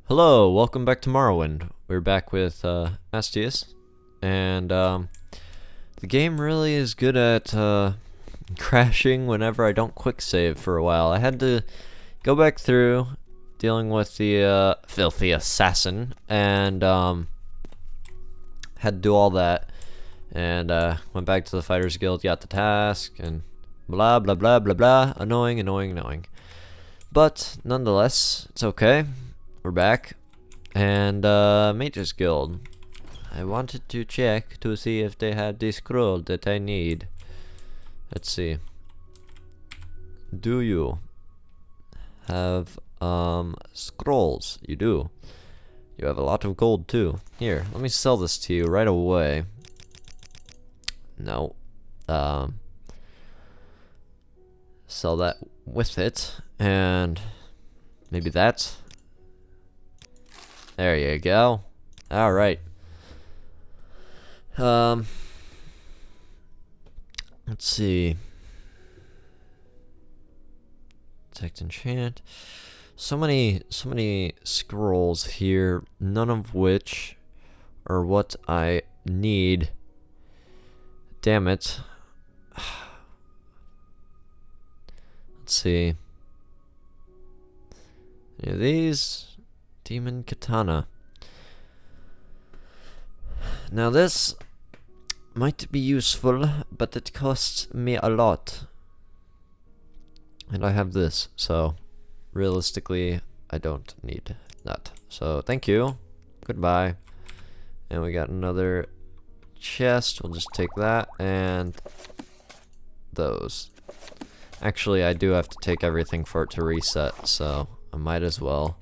Hello, welcome back to Morrowind. We're back with Astius, and the game really is good at crashing whenever I don't quick save for a while. I had to go back through dealing with the filthy assassin, and had to do all that, and went back to the Fighters Guild, got the task, and blah blah blah blah blah. Annoying. But nonetheless, it's okay. We're back, and Mage's Guild. I wanted to check to see if they had the scroll that I need. Let's see. Do you have scrolls? You do. You have a lot of gold too. Here, let me sell this to you right away. No. Sell that with it, and maybe that. There you go. Alright. Let's see. Detect enchant. So many scrolls here, none of which are what I need. Damn it. Let's see. Any of these? Demon Katana. Now this might be useful, but it costs me a lot. And I have this, so realistically I don't need that. So thank you. Goodbye. And we got another chest. We'll just take that and those. Actually, I do have to take everything for it to reset, so I might as well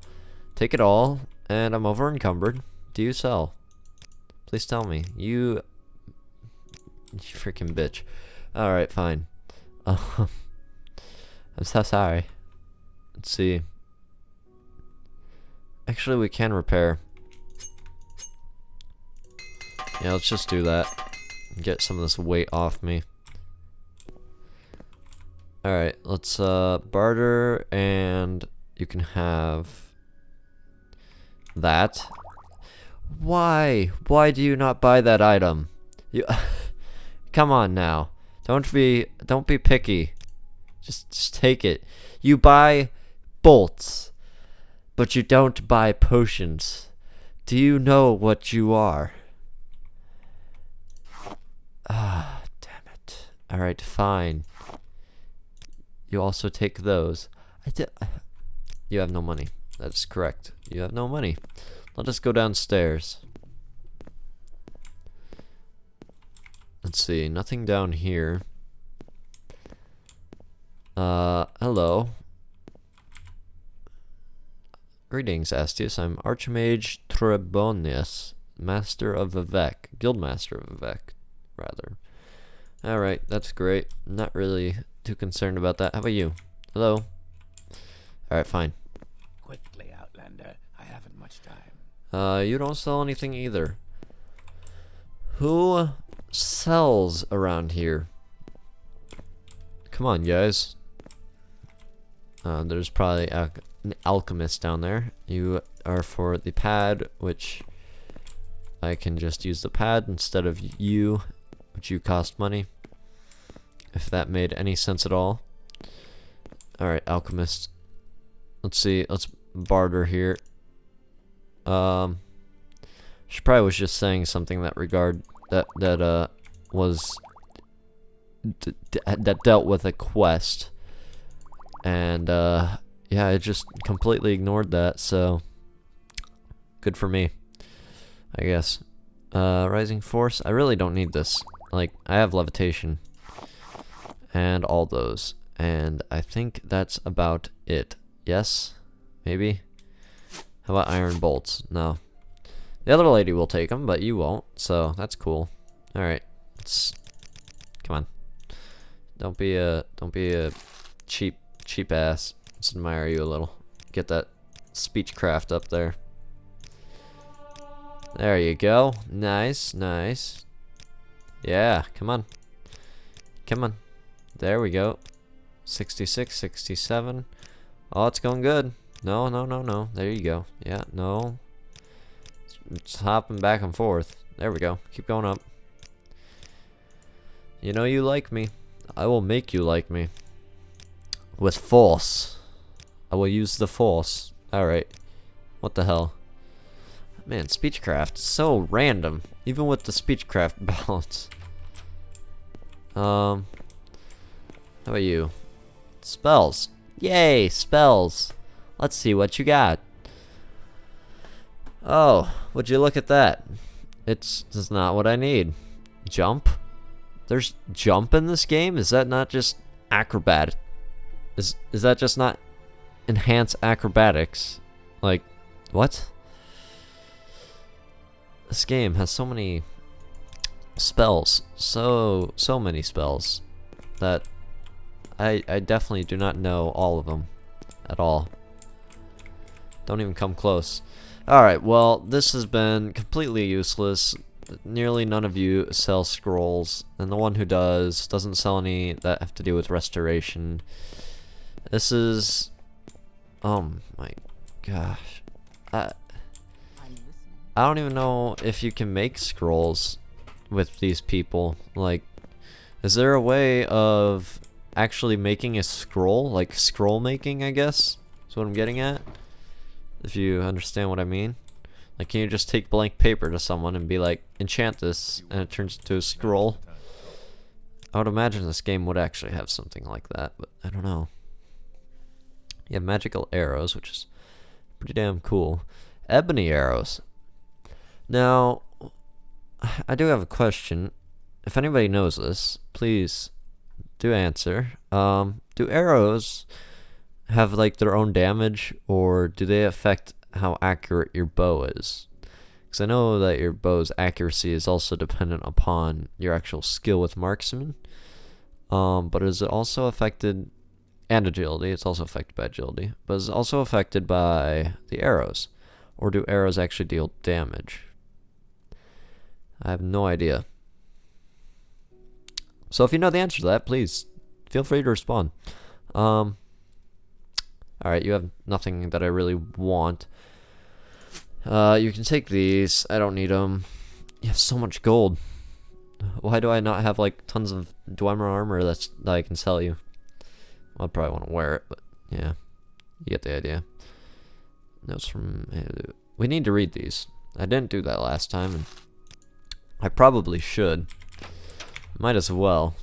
take it all, and I'm over encumbered. Do you sell? Please tell me. You freaking bitch. Alright, fine. I'm so sorry. Let's see. Actually, we can repair. Yeah, let's just do that. Get some of this weight off me. Alright, let's barter, and you can have that. Why do you not buy that item? You come on now. Don't be picky. Just take it. You buy bolts, but you don't buy potions. Do you know what you are? Ah, damn it. Alright, fine. You also take those. You have no money. That's correct. You have no money. Let us go downstairs. Let's see. Nothing down here. Hello. Greetings, Astius. I'm Archmage Trebonius, Master of Vivec. Guildmaster of Vivec, rather. Alright, that's great. Not really too concerned about that. How about you? Hello? Alright, fine. Quickly, Outlander. I haven't much time. You don't sell anything either. Who sells around here? Come on, guys. There's probably an alchemist down there. You are for the pad, which I can just use the pad instead of you, which you cost money. If that made any sense at all. Alright, alchemist. Let's see, let's barter here. She probably was just saying something that dealt with a quest, and yeah, I just completely ignored that. So good for me, I guess. Rising force. I really don't need this. Like, I have levitation and all those, and I think that's about it. Yes? Maybe? How about iron bolts? No. The other lady will take them, but you won't, so that's cool. Alright. Come on. Don't be a cheap ass. Let's admire you a little. Get that speechcraft up there. There you go. Nice. Yeah, come on. There we go. 66, 67. Oh, it's going good. No, no, no, no. There you go. Yeah, no. It's hopping back and forth. There we go. Keep going up. You know you like me. I will make you like me. With force. I will use the force. Alright. What the hell? Man, speechcraft is so random. Even with the speechcraft balance. How about you? Spells. Yay, spells. Let's see what you got. Oh, would you look at that? It's not what I need. Jump? There's jump in this game? Is that not just acrobat? Is that just not enhance acrobatics? Like, what? This game has so many spells. So many spells that I definitely do not know all of them at all. Don't even come close. Alright, well, this has been completely useless. Nearly none of you sell scrolls, and the one who does doesn't sell any that have to do with restoration. This is... oh my gosh. I don't even know if you can make scrolls with these people. Like, is there a way of actually making a scroll? Like, scroll making, I guess? Is what I'm getting at? If you understand what I mean. Like, can you just take blank paper to someone and be like, enchant this, and it turns into a scroll? I would imagine this game would actually have something like that, but I don't know. You have magical arrows, which is pretty damn cool. Ebony Arrows. Now, I do have a question. If anybody knows this, please do answer. Do arrows have like their own damage, or do they affect how accurate your bow is? Because I know that your bow's accuracy is also dependent upon your actual skill with marksman. But is it also affected, and agility, it's also affected by agility, but is it also affected by the arrows? Or do arrows actually deal damage? I have no idea. So if you know the answer to that, please feel free to respond. Alright, you have nothing that I really want. You can take these. I don't need them. You have so much gold. Why do I not have like tons of Dwemer armor that I can sell you? Well, I'd probably want to wear it, but yeah. You get the idea. Notes from... we need to read these. I didn't do that last time, and I probably should. Might as well.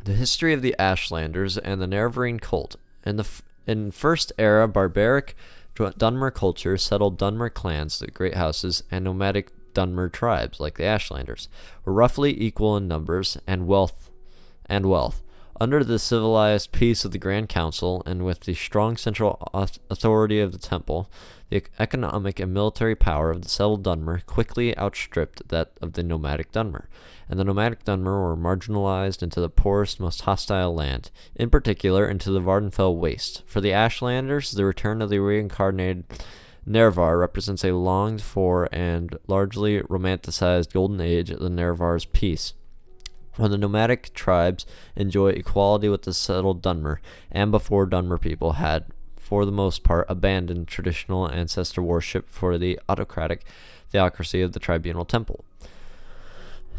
The history of the Ashlanders and the Nerevarine cult. In First Era, barbaric Dunmer culture settled Dunmer clans, the great houses, and nomadic Dunmer tribes, like the Ashlanders, were roughly equal in numbers and wealth. Under the civilized peace of the Grand Council, and with the strong central authority of the Temple, the economic and military power of the settled Dunmer quickly outstripped that of the nomadic Dunmer, and the nomadic Dunmer were marginalized into the poorest, most hostile land, in particular into the Vardenfell Waste. For the Ashlanders, the return of the reincarnated Narrow Var represents a longed-for and largely romanticized golden age of the Narrow Var's peace, when the nomadic tribes enjoy equality with the settled Dunmer, and before Dunmer people had, for the most part, abandoned traditional ancestor worship for the autocratic theocracy of the tribunal temple.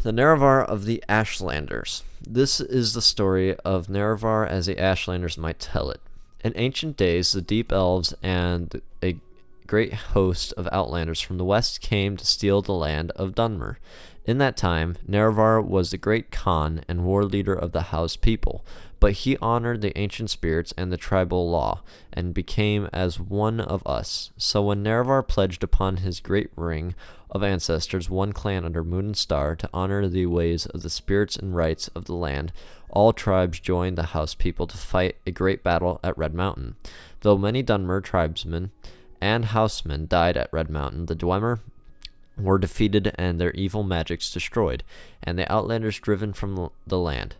The Narrow Var of the Ashlanders. This is the story of Narrow Var as the Ashlanders might tell it. In ancient days, the deep elves and a great host of outlanders from the west came to steal the land of Dunmer. In that time, Narrow Var was the great Khan and war leader of the House people, but he honored the ancient spirits and the tribal law, and became as one of us. So when Narrow Var pledged upon his great ring of ancestors one clan under Moon and Star to honor the ways of the spirits and rights of the land, all tribes joined the House people to fight a great battle at Red Mountain. Though many Dunmer tribesmen and housemen died at Red Mountain, the Dwemer were defeated and their evil magics destroyed, and the outlanders driven from the land.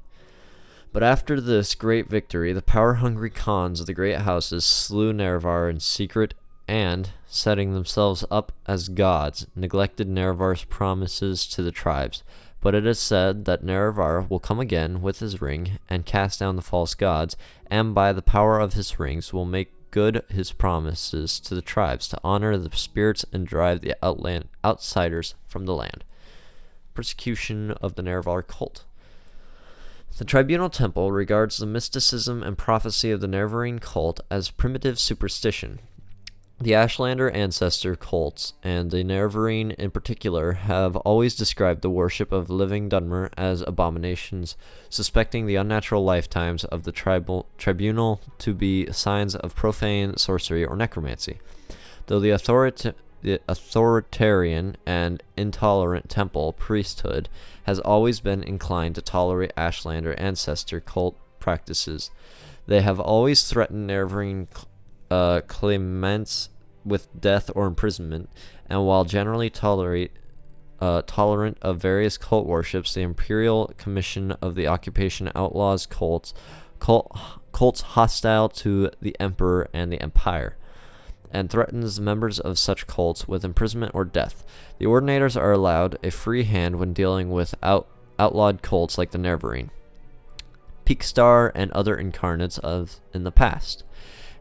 But after this great victory, the power-hungry Khans of the great houses slew Narrow Var in secret and, setting themselves up as gods, neglected Narrow Var's promises to the tribes, But it is said that Narrow Var will come again with his ring and cast down the false gods, and by the power of his rings will make good his promises to the tribes to honor the spirits and drive the outsiders from the land. Persecution of the Narrow Var cult. The Tribunal Temple regards the mysticism and prophecy of the Nerevarine cult as primitive superstition. The Ashlander ancestor cults, and the Nerevarine in particular, have always described the worship of living Dunmer as abominations, suspecting the unnatural lifetimes of the tribunal to be signs of profane sorcery or necromancy. Though the authoritarian and intolerant temple priesthood has always been inclined to tolerate Ashlander ancestor cult practices, they have always threatened Nerevarine claimants with death or imprisonment, and while generally tolerant of various cult worships, the Imperial Commission of the Occupation outlaws cults hostile to the Emperor and the Empire, and threatens members of such cults with imprisonment or death. The Ordinators are allowed a free hand when dealing with outlawed cults like the Nerevarine, Peakstar, and other incarnates in the past.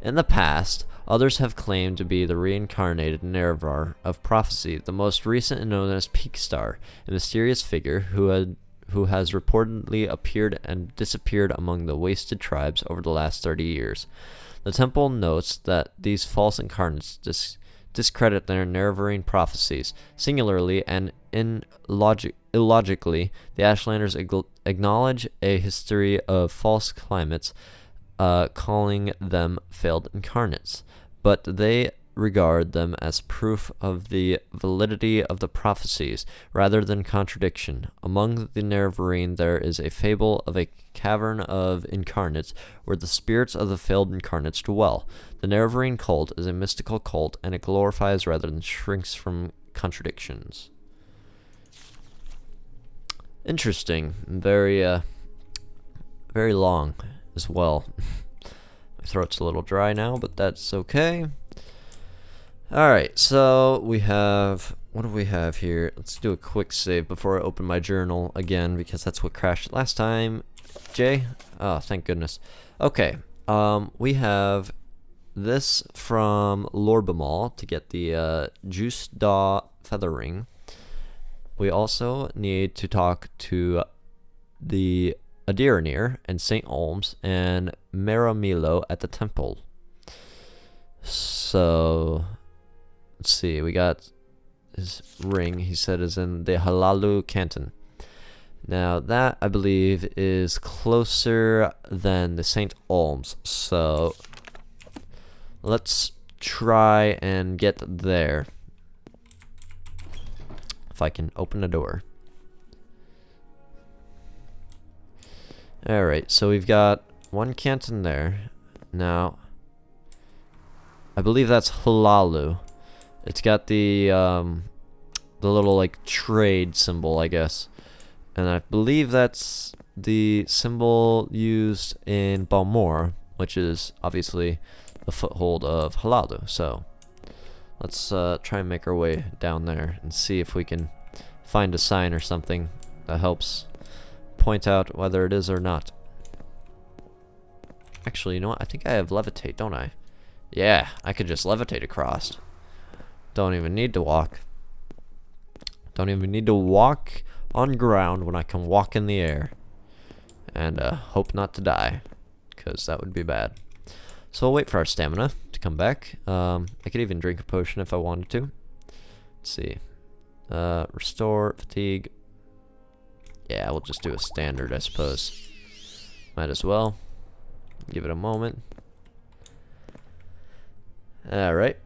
In the past, others have claimed to be the reincarnated Narrow Var of prophecy, the most recent and known as Peakstar, a mysterious figure who has reportedly appeared and disappeared among the wasted tribes over the last 30 years. The temple notes that these false incarnates discredit their Nerevarine prophecies. Singularly and illogically, the Ashlanders acknowledge a history of false climates, calling them failed incarnates, but they regard them as proof of the validity of the prophecies rather than contradiction. Among the Nerevarine there is a fable of a cavern of incarnates where the spirits of the failed incarnates dwell. The Nerevarine cult is a mystical cult, and it glorifies rather than shrinks from contradictions. Interesting. Very long as well. My throat's a little dry now, but that's okay. Alright, so we have, what do we have here? Let's do a quick save before I open my journal again, because that's what crashed last time. Jay? Oh, thank goodness. Okay, we have this from Lorbemal to get the Juice Daw Feather Ring. We also need to talk to the Adiranir and St. Olms and Maramilo at the temple. So let's see, we got his ring, he said, is in the Halalu Canton. Now that, I believe, is closer than the St. Olms, so let's try and get there. If I can open the door. Alright, so we've got one canton there. Now, I believe that's Halalu. It's got the little, like, trade symbol, I guess. And I believe that's the symbol used in Balmor, which is obviously the foothold of Halalu. So, let's try and make our way down there and see if we can find a sign or something that helps point out whether it is or not. Actually, you know what? I think I have levitate, don't I? Yeah, I could just levitate across. Don't even need to walk. Don't even need to walk on ground when I can walk in the air. And hope not to die, because that would be bad. So we'll wait for our stamina to come back. I could even drink a potion if I wanted to. Let's see. Restore, fatigue. Yeah, we'll just do a standard, I suppose. Might as well. Give it a moment. Alright.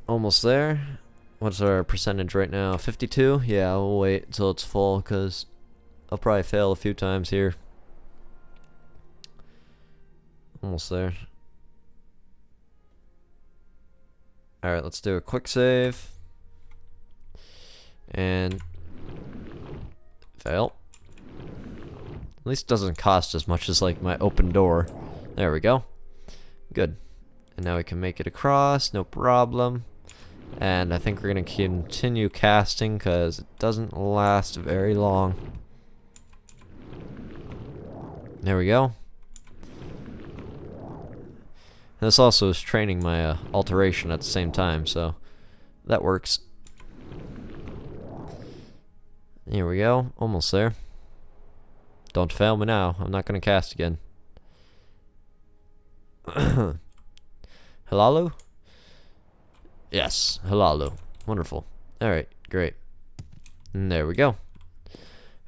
Almost there. What's our percentage right now? 52? Yeah, we'll wait until it's full, because I'll probably fail a few times here. Almost there. Alright, let's do a quick save. And fail. At least it doesn't cost as much as like my open door. There we go. Good. And now we can make it across, no problem. And I think we're going to continue casting because it doesn't last very long. There we go. And this also is training my alteration at the same time, so that works. Here we go. Almost there. Don't fail me now. I'm not going to cast again. Halalu? Yes, Halalu. Wonderful. Alright, great. And there we go.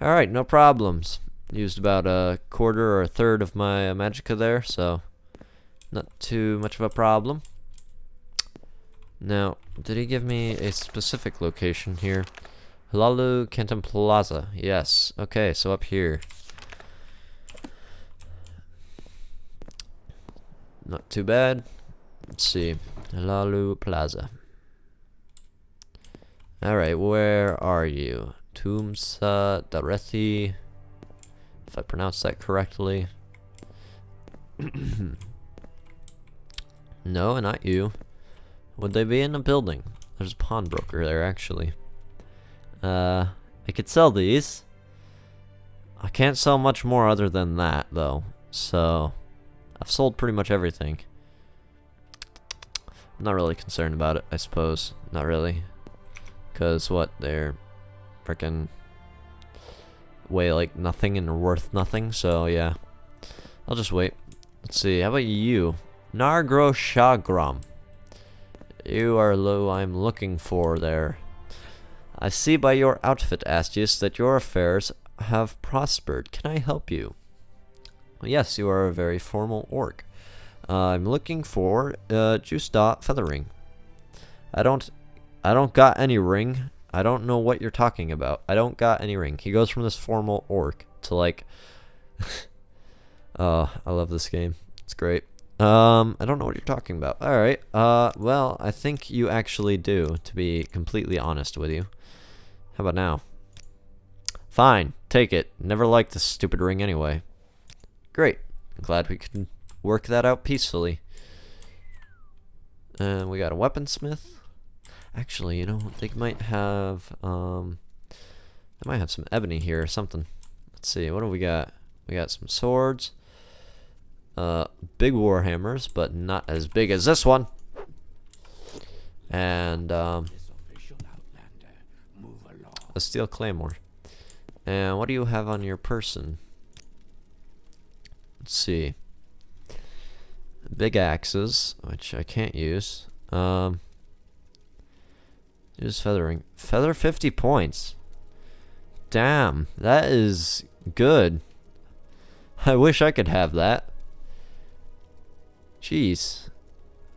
Alright, no problems. Used about a quarter or a third of my magicka there, so not too much of a problem. Now, did he give me a specific location here? Arena Canton Plaza. Yes. Okay, so up here. Not too bad. Let's see. Arena Plaza. Alright, where are you? Tumsa Darethi. If I pronounce that correctly. No, not you. Would they be in a building? There's a pawnbroker there, actually. I could sell these. I can't sell much more other than that, though. So, I've sold pretty much everything. I'm not really concerned about it, I suppose. Not really. Because, what, they're frickin' weigh like nothing and are worth nothing, so yeah. I'll just wait. Let's see, how about you? Nargro Shagram. You are who I'm looking for there. I see by your outfit, Astius, that your affairs have prospered. Can I help you? Yes, you are a very formal orc. I'm looking for juice dot feathering. I don't got any ring. I don't know what you're talking about. I don't got any ring. He goes from this formal orc to like I love this game. It's great. I don't know what you're talking about. Alright. Well, I think you actually do, to be completely honest with you. How about now? Fine, take it. Never liked this stupid ring anyway. Great. I'm glad we could work that out peacefully. And we got a weaponsmith. Actually, you know, they might have some ebony here or something. Let's see, what do we got? We got some swords. Big warhammers, but not as big as this one. And a steel claymore. And what do you have on your person? Let's see. Big axes, which I can't use. Use feathering. Feather 50 points. Damn, that is good. I wish I could have that. Jeez.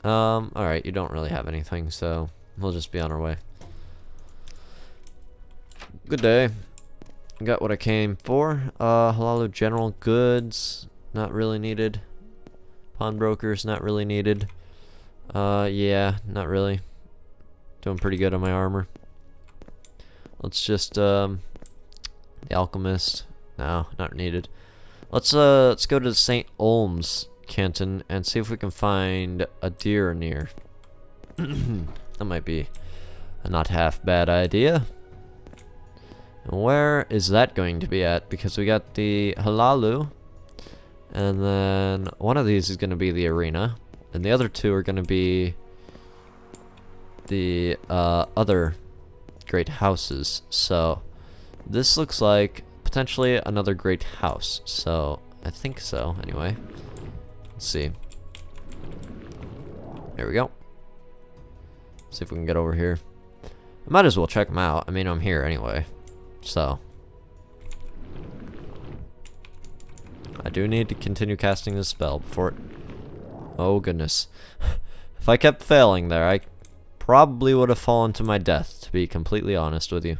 Alright, you don't really have anything, so we'll just be on our way. Good day. Got what I came for. Halalu general goods, not really needed. Pawnbrokers, not really needed. Yeah, not really. Doing pretty good on my armor. Let's just, the alchemist. No, not needed. Let's go to St. Olm's Canton and see if we can find a deer near. That might be a not half bad idea. And where is that going to be at? Because we got the Halalu, and then one of these is going to be the arena, and the other two are going to be the other great houses. So this looks like potentially another great house. So I think so anyway. Let's see. There we go. See if we can get over here. I might as well check them out. I mean, I'm here anyway. So I do need to continue casting this spell before it... Oh goodness. If I kept failing there, I probably would have fallen to my death, to be completely honest with you.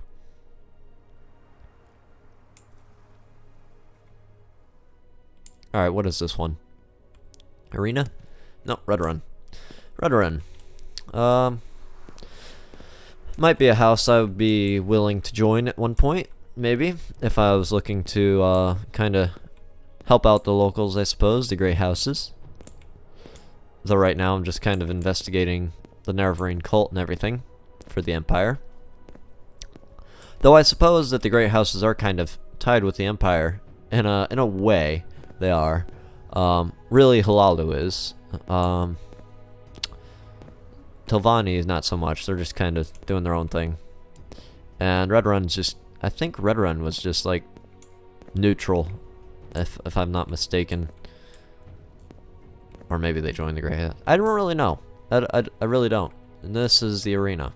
Alright, what is this one? Arena? No, Red Run. Red Run. Might be a house I would be willing to join at one point, maybe, if I was looking to kind of help out the locals, I suppose, the great houses. Though right now I'm just kind of investigating the Narrow Var cult and everything. for the Empire. Though I suppose that the great houses are kind of tied with the Empire in a way. They are. Really, Halalu is. Tilvani is not so much. They're just kind of doing their own thing. And Redrun's just... I think Redrun was just, like, neutral, if I'm not mistaken. Or maybe they joined the Grey House. I don't really know. I really don't. And this is the arena.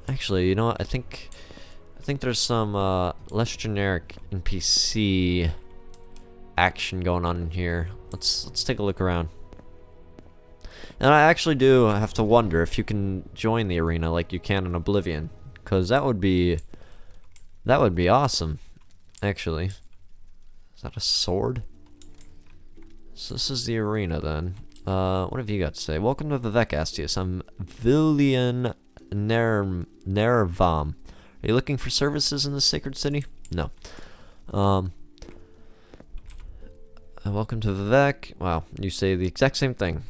Actually, you know what? I think there's some less generic NPC action going on in here. Let's take a look around. And I actually do have to wonder if you can join the arena like you can in Oblivion, because that would be awesome. Actually, is that a sword? So this is the arena then. What have you got to say? Welcome to Vivec, Astius. I'm Villian Nervam. Are you looking for services in the sacred city? No. Welcome to Vivec. Wow, you say the exact same thing.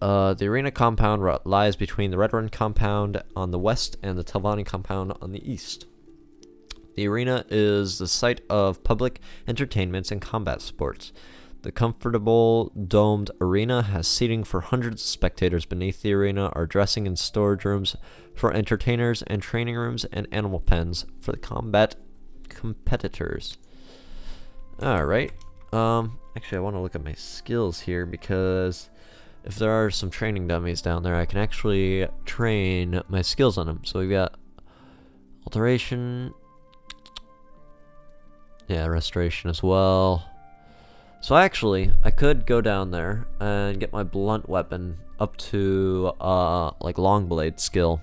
The arena compound lies between the Redrun compound on the west and the Telvanni compound on the east. The arena is the site of public entertainments and combat sports. The comfortable domed arena has seating for hundreds of spectators. Beneath the arena are dressing and storage rooms for entertainers and training rooms and animal pens for the combat competitors. Alright. Actually, I want to look at my skills here, because if there are some training dummies down there, I can actually train my skills on them. So we've got alteration. Yeah, restoration as well. So actually, I could go down there and get my blunt weapon up to like long blade skill,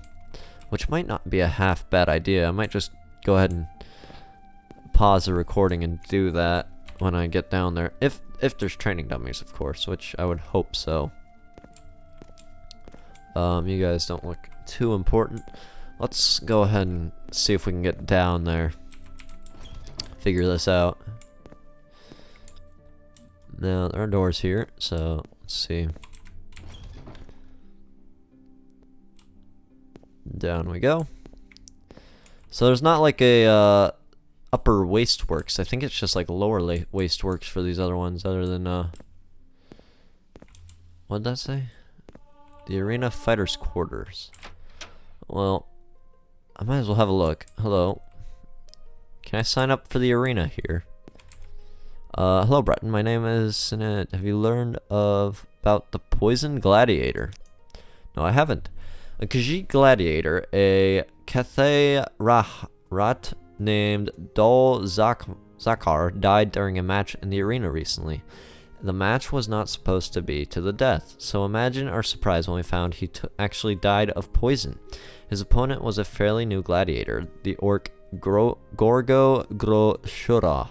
which might not be a half bad idea. I might just go ahead and pause the recording and do that when I get down there, if there's training dummies, of course, which I would hope so. You guys don't look too important. Let's go ahead and see if we can get down there. Figure this out. Now, there are doors here, so let's see. Down we go. So there's not like a upper wasteworks. I think it's just like lower wasteworks for these other ones, other than what did that say? The arena fighters quarters. Well, I might as well have a look. Hello. Can I sign up for the arena here? Hello, Breton. My name is Sinet. Have you learned about the Poison Gladiator? No, I haven't. A Khajiit gladiator, a Cathay Rat named Dol Zakar, died during a match in the arena recently. The match was not supposed to be to the death, so imagine our surprise when we found he actually died of poison. His opponent was a fairly new gladiator, the orc Gorgo Groshura.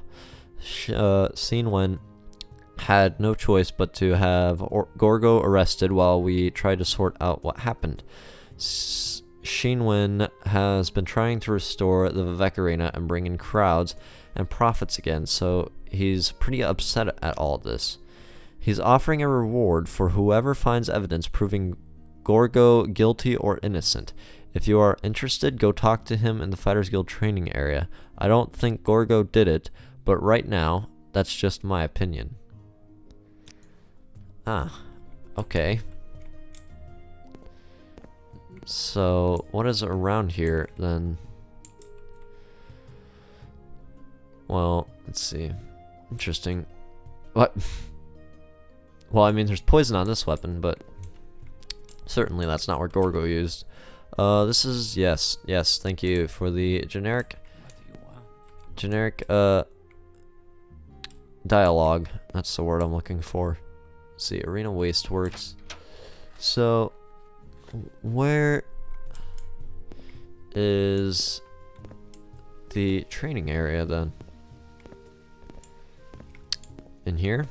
Sinwen had no choice but to have Gorgo arrested while we tried to sort out what happened. Shinwen has been trying to restore the Vivec Arena and bring in crowds and profits again, so he's pretty upset at all this. He's offering a reward for whoever finds evidence proving Gorgo guilty or innocent. If you are interested, go talk to him in the Fighters Guild training area. I don't think Gorgo did it, but right now, that's just my opinion. Ah, okay. So, what is around here, then? Well, let's see. Interesting. What? Well, I mean, there's poison on this weapon, but certainly that's not what Gorgo used. This is, yes, thank you for the generic dialogue. That's the word I'm looking for. Let's see, Arena Wasteworks. So, where is the training area then? In here?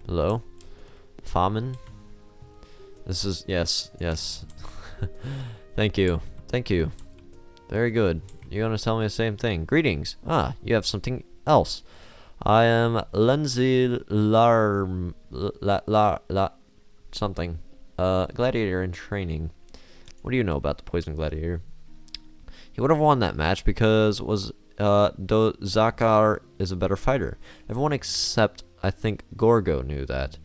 Hello? Famin? This is, yes. Thank you. Very good. You're gonna tell me the same thing. Greetings. Ah, you have something else. I am Lindsay something. Gladiator in training. What do you know about the Poison Gladiator? He would have won that match because Zakar is a better fighter. Everyone except, I think, Gorgo knew that.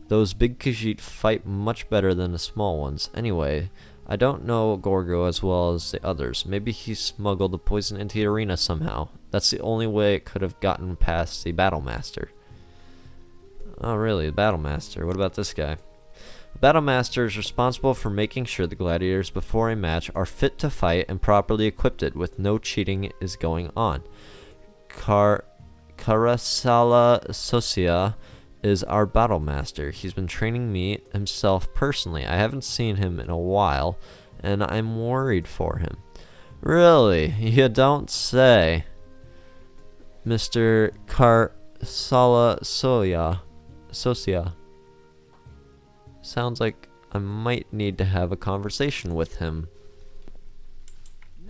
Those big Khajiit fight much better than the small ones. Anyway, I don't know Gorgo as well as the others. Maybe he smuggled the poison into the arena somehow. That's the only way it could have gotten past the Battlemaster. Oh, really? The Battlemaster. What about this guy? The Battlemaster is responsible for making sure the gladiators before a match are fit to fight and properly equipped with no cheating is going on. Karasala Sosia is our Battlemaster. He's been training me himself personally. I haven't seen him in a while, and I'm worried for him. Really? You don't say. Mr. Karsala Sosia. Sounds like I might need to have a conversation with him.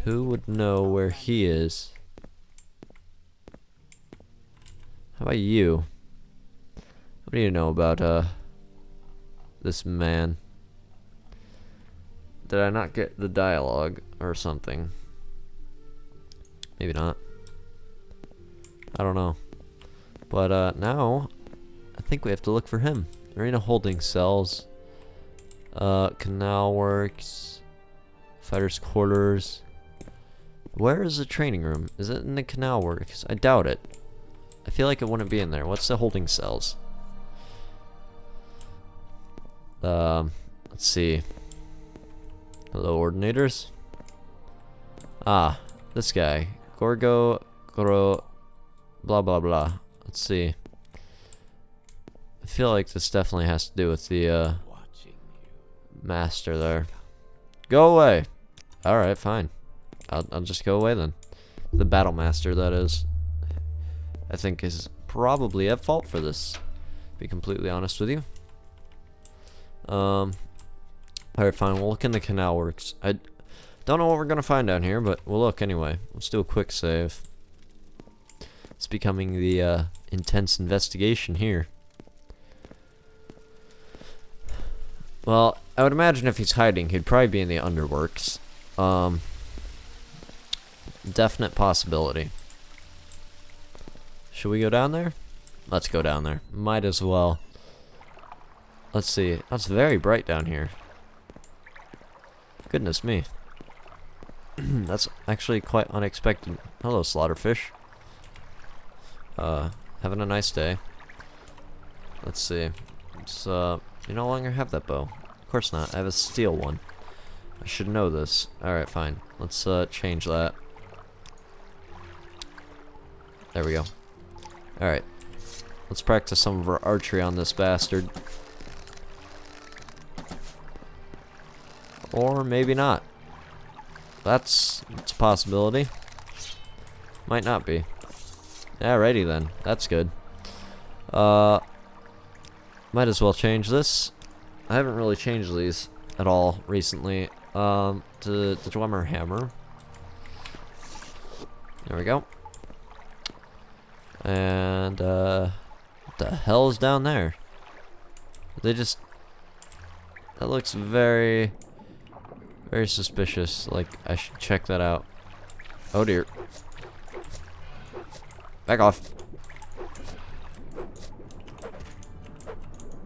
Who would know where he is? How about you? What do you know about this man? Did I not get the dialogue or something? Maybe not. I don't know. But now I think we have to look for him. Arena holding cells. Canal works. Fighters quarters. Where is the training room? Is it in the canal works? I doubt it. I feel like it wouldn't be in there. What's the holding cells? Let's see. Hello, ordinators. Ah, this guy. Gorgo, blah blah blah. Let's see. I feel like this definitely has to do with the master there. Go away. Alright, fine. I'll just go away then. The battle master, that is, I think is probably at fault for this, to be completely honest with you. Alright, fine, we'll look in the canal works. I don't know what we're gonna find down here, but we'll look anyway. Let's do a quick save. It's becoming the intense investigation here. Well, I would imagine if he's hiding, he'd probably be in the underworks. Definite possibility. Should we go down there? Let's go down there. Might as well. Let's see. That's very bright down here. Goodness me. That's actually quite unexpected. Hello, Slaughterfish. Having a nice day. Let's see. It's, you no longer have that bow. Of course not. I have a steel one. I should know this. Alright, fine. Let's, change that. There we go. Alright. Let's practice some of our archery on this bastard. Or maybe not. That's a possibility. Might not be. Alrighty then. That's good. Might as well change this. I haven't really changed these at all recently. To the Dwemer Hammer. There we go. And, what the hell is down there? They just... That looks very... very suspicious. Like, I should check that out. Oh dear. Back off.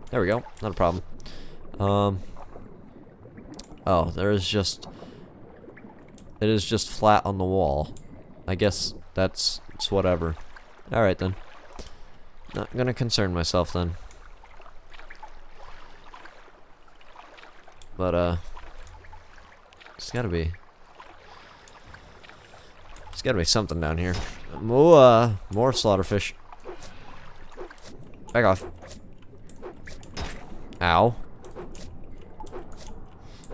There we go. Not a problem. Oh, there is just... It is just flat on the wall. I guess it's whatever. Alright then. Not gonna concern myself then. But, there's gotta be something down here. More slaughterfish. Back off. Ow.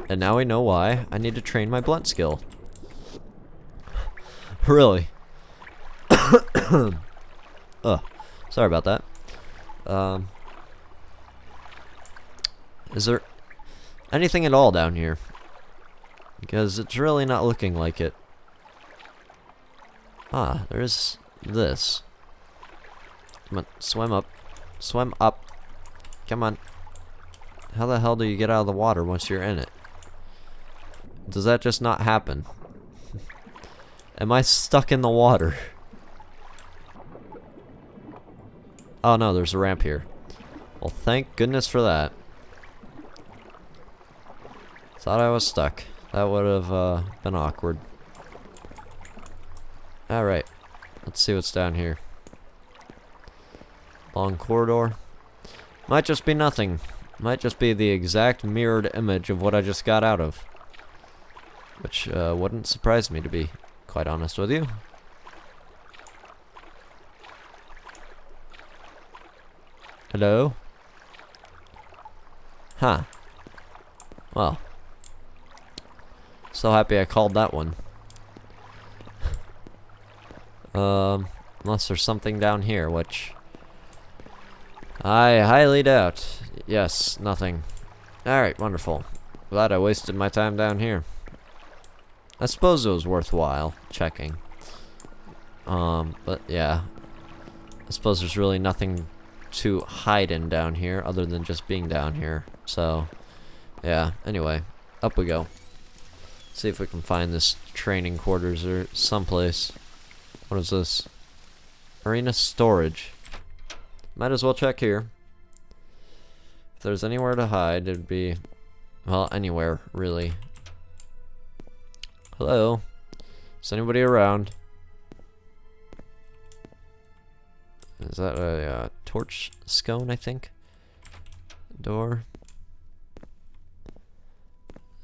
And now we know why I need to train my blunt skill. Really. Sorry about that. Is there anything at all down here? Because it's really not looking like it. Ah, there is this. Come on, swim up. Swim up. Come on. How the hell do you get out of the water once you're in it? Does that just not happen? Am I stuck in the water? Oh no, there's a ramp here. Well, thank goodness for that. Thought I was stuck. That would have been awkward. Alright. Let's see what's down here. Long corridor. Might just be nothing. Might just be the exact mirrored image of what I just got out of. Which wouldn't surprise me, to be quite honest with you. Hello? Huh. Well. So happy I called that one. Unless there's something down here, which I highly doubt. Yes, nothing. Alright, wonderful. Glad I wasted my time down here. I suppose it was worthwhile checking. But yeah. I suppose there's really nothing to hide in down here other than just being down here. So, yeah. Anyway, up we go. See if we can find this training quarters or someplace. What is this? Arena storage. Might as well check here. If there's anywhere to hide, it'd be, well, anywhere, really. Hello? Is anybody around? Is that a torch scone, I think? Door.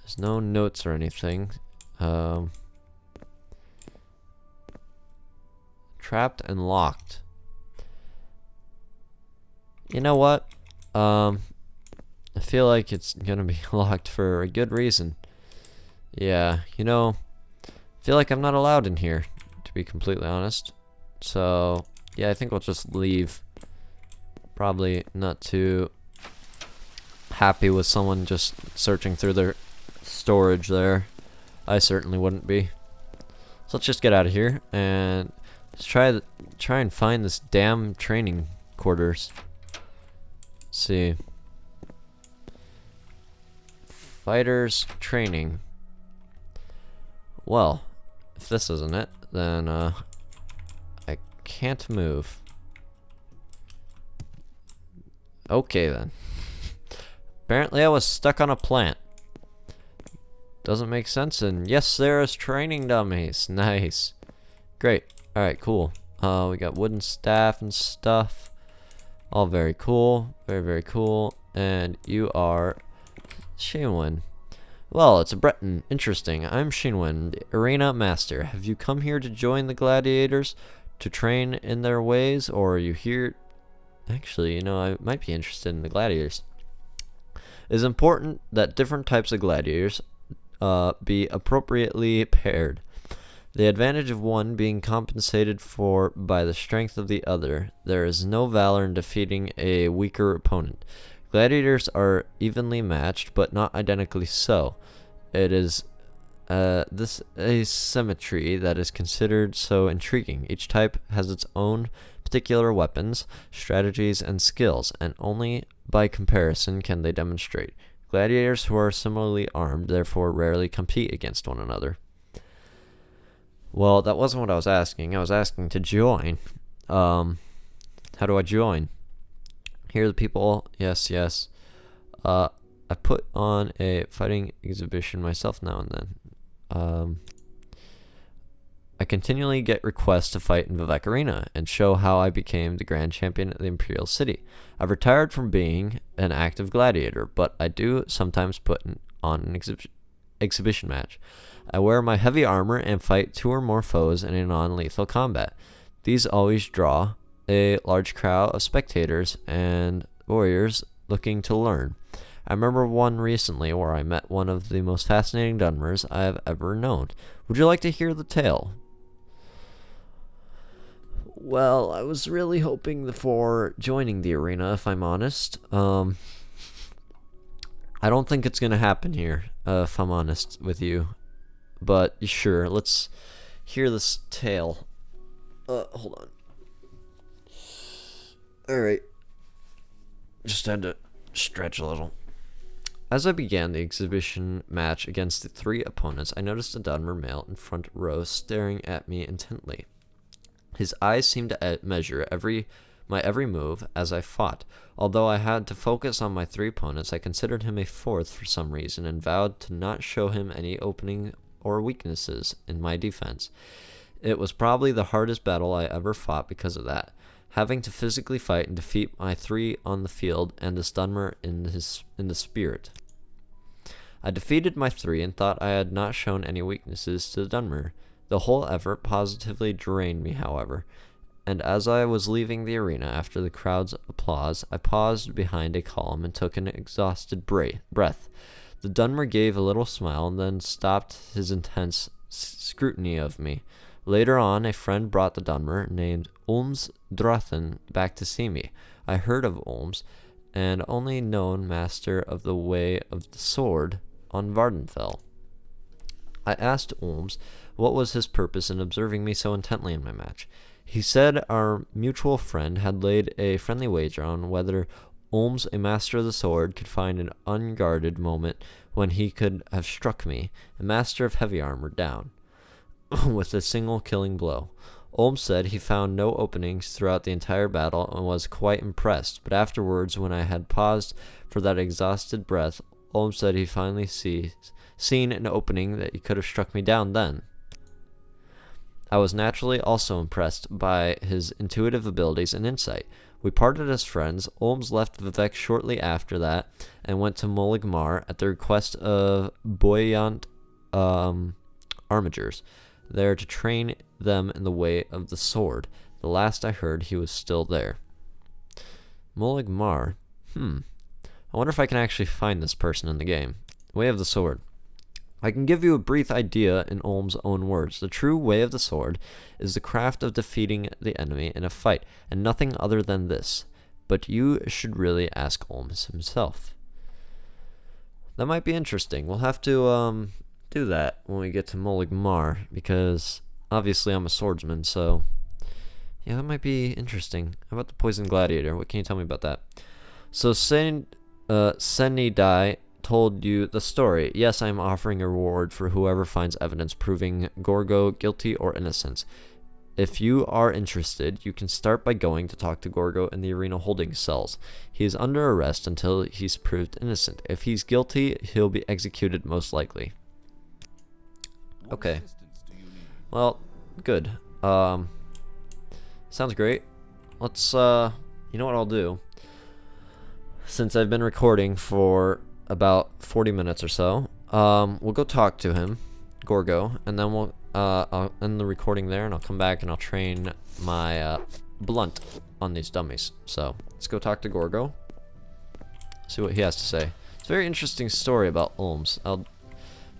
There's no notes or anything. Trapped and locked. You know what? I feel like it's gonna be locked for a good reason. Yeah, you know, I feel like I'm not allowed in here, to be completely honest. So, yeah, I think we'll just leave. Probably not too happy with someone just searching through their storage there. I certainly wouldn't be. So let's just get out of here and let's try and find this damn training quarters. Let's see. Fighters training. Well, if this isn't it, then I can't move. Okay then. Apparently I was stuck on a plant. Doesn't make sense, and yes, there is training dummies. Nice. Great. Alright, cool. We got wooden staff and stuff. All very cool. Very, very cool. And you are Shinwen. Well, it's a Breton. Interesting. I'm Shinwen, the Arena Master. Have you come here to join the gladiators? To train in their ways? Or are you here... Actually, you know, I might be interested in the gladiators. It is important that different types of gladiators be appropriately paired. The advantage of one being compensated for by the strength of the other. There is no valor in defeating a weaker opponent. Gladiators are evenly matched, but not identically so. It is this asymmetry that is considered so intriguing. Each type has its own particular weapons, strategies, and skills, and only by comparison can they demonstrate. Gladiators who are similarly armed therefore rarely compete against one another. Well, that wasn't what I was asking. I was asking to join. How do I join? Here are the people. Yes, yes. I put on a fighting exhibition myself now and then. I continually get requests to fight in Vivec Arena and show how I became the grand champion of the Imperial City. I've retired from being an active gladiator, but I do sometimes put on an exhibition match. I wear my heavy armor and fight 2 or more foes in a non-lethal combat. These always draw a large crowd of spectators and warriors looking to learn. I remember one recently where I met one of the most fascinating Dunmers I have ever known. Would you like to hear the tale? Well, I was really hoping for joining the arena, if I'm honest. I don't think it's gonna happen here, if I'm honest with you. But sure, let's hear this tale. Hold on. Alright. Just had to stretch a little. As I began the exhibition match against the 3 opponents, I noticed a Dunmer male in front row staring at me intently. His eyes seemed to measure my every move as I fought. Although I had to focus on my 3 opponents, I considered him a 4th for some reason and vowed to not show him any opening or weaknesses in my defense. It was probably the hardest battle I ever fought because of that, having to physically fight and defeat my 3 on the field and this Dunmer in the spirit. I defeated my 3 and thought I had not shown any weaknesses to the Dunmer. The whole effort positively drained me, however, and as I was leaving the arena after the crowd's applause, I paused behind a column and took an exhausted breath. The Dunmer gave a little smile and then stopped his intense scrutiny of me. Later on, a friend brought the Dunmer, named Ulms Drothen, back to see me. I heard of Ulms, and only known master of the Way of the Sword on Vardenfell. I asked Ulms what was his purpose in observing me so intently in my match. He said our mutual friend had laid a friendly wager on whether Ulms, a master of the sword, could find an unguarded moment when he could have struck me, a master of heavy armor, down with a single killing blow. Ulms said he found no openings throughout the entire battle and was quite impressed, but afterwards, when I had paused for that exhausted breath, Ulms said he finally seen an opening that he could have struck me down then. I was naturally also impressed by his intuitive abilities and insight. We parted as friends. Ulms left Vivec shortly after that and went to Moligmar at the request of buoyant armigers, there to train them in the way of the sword. The last I heard, he was still there. Moligmar. I wonder if I can actually find this person in the game. Way of the sword. I can give you a brief idea in Ulm's own words. The true way of the sword is the craft of defeating the enemy in a fight, and nothing other than this. But you should really ask Ulms himself. That might be interesting. We'll have to do that when we get to Moligmar, because obviously I'm a swordsman, so yeah, that might be interesting. How about the Poison Gladiator? What can you tell me about that? So Senidai told you the story. Yes, I am offering a reward for whoever finds evidence proving Gorgo guilty or innocent. If you are interested, you can start by going to talk to Gorgo in the arena holding cells. He is under arrest until he's proved innocent. If he's guilty, he'll be executed most likely. Okay. Well, good. Sounds great. Let's, you know what I'll do? Since I've been recording for about 40 minutes or so, we'll go talk to him, Gorgo, and then I'll end the recording there, and I'll come back and I'll train my blunt on these dummies. So let's go talk to Gorgo, see what he has to say. It's a very interesting story about Ulms. I'll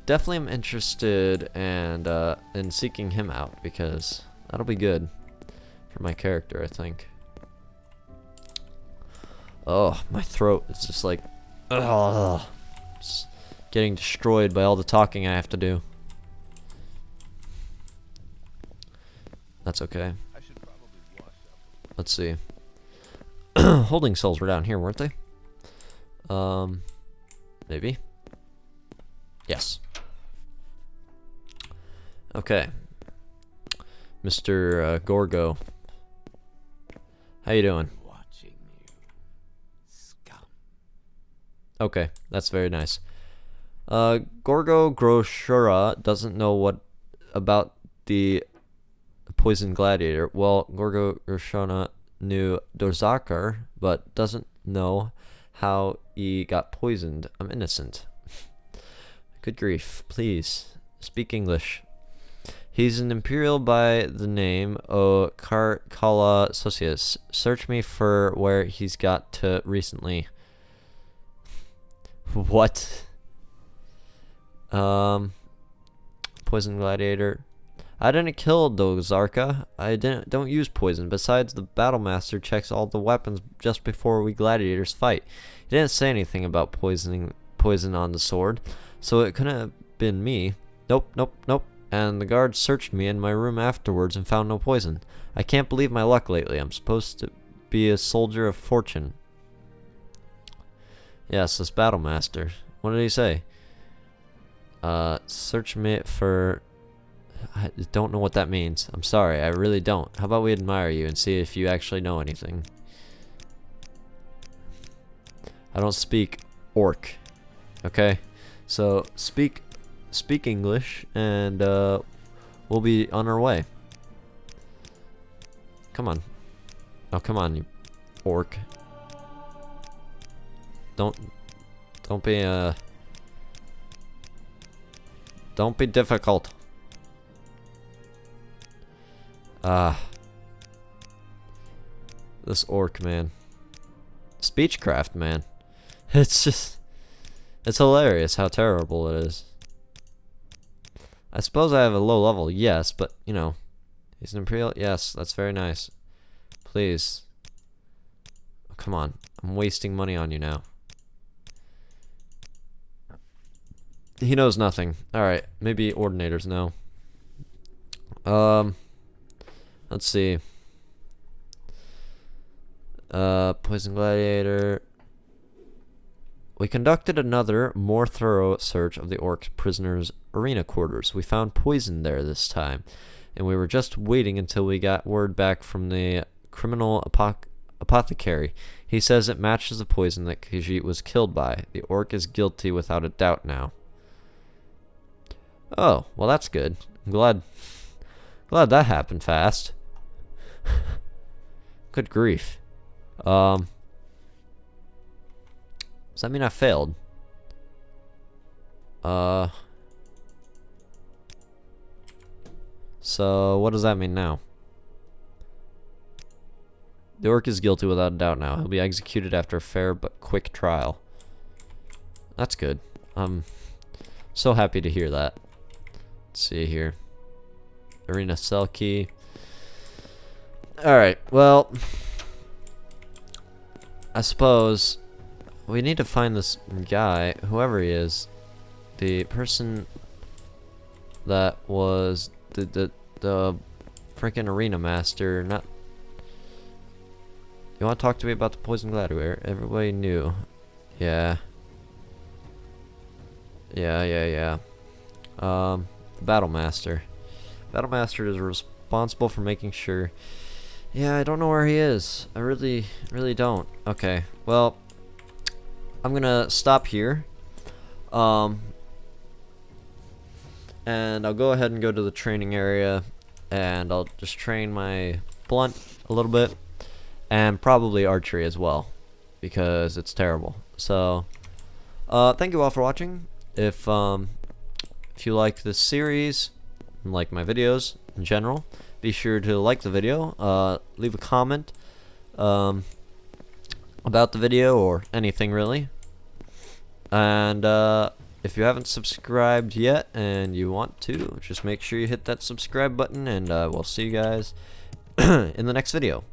definitely am interested and in seeking him out, because that'll be good for my character, I think. Oh, my throat is just like, ugh, just getting destroyed by all the talking I have to do. That's okay. Let's see. Holding cells were down here, weren't they? Maybe. Yes. Okay. Mr. Gorgo. How you doing? Watching you, scum. Okay, that's very nice. Gorgo Groshura doesn't know what about the Poison Gladiator. Well, Gorgo Groshura knew Dorzakar, but doesn't know how he got poisoned. I'm innocent. Good grief, please speak English. He's an Imperial by the name of Kala Socius. Search me for where he's got to recently. What? Poison Gladiator. I didn't kill Dozarka. Don't use poison. Besides, the Battlemaster checks all the weapons just before we gladiators fight. He didn't say anything about poison on the sword, so it couldn't have been me. Nope. And the guards searched me in my room afterwards and found no poison. I can't believe my luck lately. I'm supposed to be a soldier of fortune. Yes, this Battlemaster. What did he say? Search me for... I don't know what that means. I'm sorry, I really don't. How about we admire you and see if you actually know anything? I don't speak orc. Okay? So, speak English, and we'll be on our way. Come on. Oh, come on, you orc. Don't be difficult. This orc, man. Speechcraft, man. It's hilarious how terrible it is. I suppose I have a low level, yes, but, you know, he's an Imperial, yes, that's very nice. Please. Oh, come on, I'm wasting money on you now. He knows nothing. Alright, maybe ordinators know. Let's see. Poison Gladiator. We conducted another, more thorough search of the orc prisoners' arena quarters. We found poison there this time, and we were just waiting until we got word back from the criminal apothecary. He says it matches the poison that Khajiit was killed by. The orc is guilty without a doubt now. Oh, well that's good. I'm glad that happened fast. Good grief. Does that mean I failed? So what does that mean now? The orc is guilty without a doubt now. He'll be executed after a fair but quick trial. That's good. I'm so happy to hear that. Let's see here. Arena cell key. Alright, well, I suppose we need to find this guy, whoever he is. The person that was the freaking arena master. Not. You want to talk to me about the poison gladiator? Everybody knew. Yeah. Yeah. The battle master. Battle master is responsible for making sure. Yeah, I don't know where he is. I really don't. Okay, well, I'm gonna stop here. And I'll go ahead and go to the training area, and I'll just train my blunt a little bit, and probably archery as well, because it's terrible. So, thank you all for watching. If you like this series, and like my videos in general, be sure to like the video, leave a comment about the video or anything really. And if you haven't subscribed yet and you want to, just make sure you hit that subscribe button, and we'll see you guys in the next video.